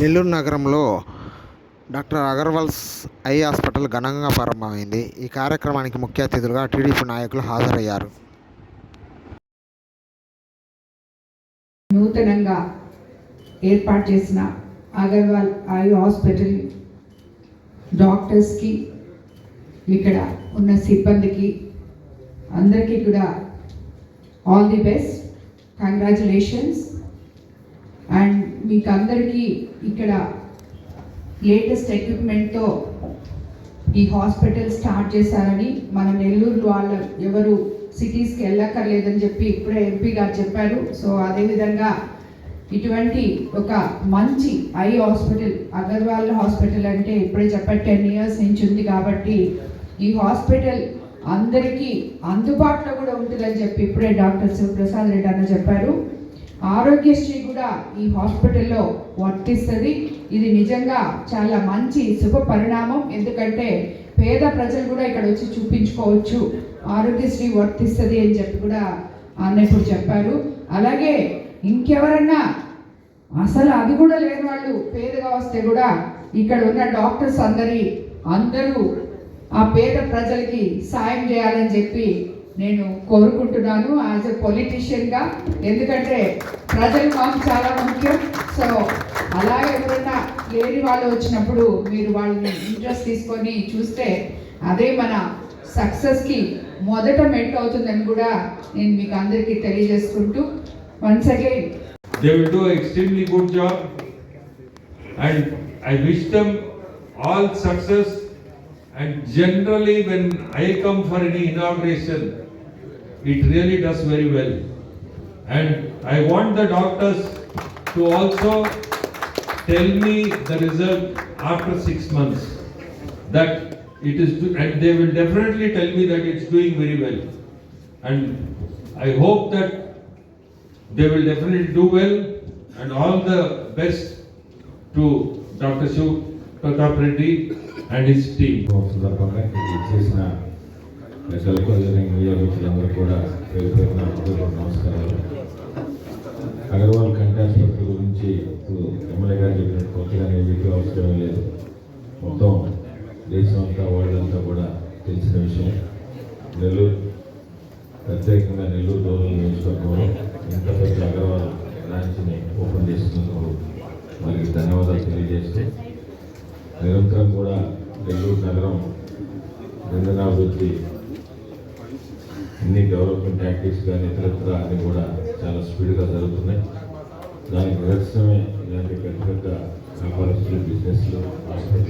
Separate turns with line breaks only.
నెల్లూరు నగరంలో doctor Agarwals eye hospital ఘనంగా ప్రారంభమైంది. ఈ కార్యక్రమానికి ముఖ్య అతిథులుగా టీడీపీ నాయకులు హాజరయ్యారు.
నూతనంగా ఏర్పాటు చేసిన అగర్వాల్ ఐ హాస్పిటల్ డాక్టర్స్కి, ఇక్కడ ఉన్న సిబ్బందికి అందరికీ కూడా all the best, congratulations. And మీకు అందరికీ ఇక్కడ లేటెస్ట్ ఎక్విప్మెంట్తో ఈ హాస్పిటల్ స్టార్ట్ చేశారని, మన నెల్లూరు వాళ్ళు ఎవరు సిటీస్కి వెళ్ళక్కర్లేదని చెప్పి ఇప్పుడే ఎంపీ గారు చెప్పారు. సో అదేవిధంగా ఇటువంటి ఒక మంచి ఐ హాస్పిటల్, అగర్వాల్ హాస్పిటల్ అంటే ఇప్పుడే చెప్పారు 10 years నుంచి ఉంది కాబట్టి ఈ హాస్పిటల్ అందరికీ అందుబాటులో కూడా ఉంటుందని చెప్పి ఇప్పుడే డాక్టర్ శివప్రసాద్ రెడ్డి అన్న చెప్పారు. ఆరోగ్యశ్రీ కూడా ఈ హాస్పిటల్లో వర్తిస్తుంది. ఇది నిజంగా చాలా మంచి శుభ పరిణామం. ఎందుకంటే పేద ప్రజలు కూడా ఇక్కడ వచ్చి చూపించుకోవచ్చు, ఆరోగ్యశ్రీ వర్తిస్తుంది అని చెప్పి కూడా అన్న ఇప్పుడు చెప్పారు. అలాగే ఇంకెవరన్నా అసలు అది కూడా లేని వాళ్ళు పేదగా వస్తే కూడా ఇక్కడ ఉన్న డాక్టర్స్ అందరూ ఆ పేద ప్రజలకి సాయం చేయాలని చెప్పి నేను కోరుకుంటున్నాను యాజ్ ఎ పొలిటీషియన్గా. ఎందుకంటే ప్రజలు మాకు చాలా ముఖ్యం. సో అలాగే ఎవరైనా లేని వాళ్ళు వచ్చినప్పుడు మీరు వాళ్ళని ఇంట్రెస్ట్ తీసుకొని చూస్తే అదే మన సక్సెస్కి మొదట మెట్ అవుతుందని కూడా నేను మీకు అందరికీ తెలియజేసుకుంటూ once again
they will do an extremely good job and I wish them all success. And generally when I come for any inauguration, it really does very well. And I want the doctors to also tell me the result after 6 months that it is, and they will definitely tell me that it's doing very well. And I hope that they will definitely do well, and all the best to Dr. Shiv Pratap Reddy and his team.
సందర్భంగా చేసిన పెద్దలకు media మిత్రులందరూ కూడా పేరు పేరున నమస్కారాలు. అగర్వాల్ కంటి ఆసుపత్రి గురించి ఎమ్మెల్యే గారు చెప్పినట్టు కొత్తగా మీకు అవసరం లేదు. మొత్తం దేశం అంతా వరల్డ్ అంతా కూడా తెలిసిన విషయం. నెల్లూరు, ప్రత్యేకంగా నెల్లూరు రూరల్ నియోజకవర్గంలో ఇంత పెద్ద అగర్వాల్ బ్రాంచ్ని ఓపెన్ చేస్తున్నందుకు వారికి ధన్యవాదాలు తెలియజేస్తూ, నిరంతరం కూడా నెల్లూరు నగరం నిందనాభివృద్ధి, అన్ని డెవలప్మెంట్ యాక్టివిటీస్ కానీ ఇతరత్ర అన్ని కూడా చాలా స్పీడ్గా జరుగుతున్నాయి. దానికి నిదర్శనమే ఇలాంటి పెద్ద పెద్ద వ్యాపారస్తులు, బిజినెస్లు, హాస్పిటల్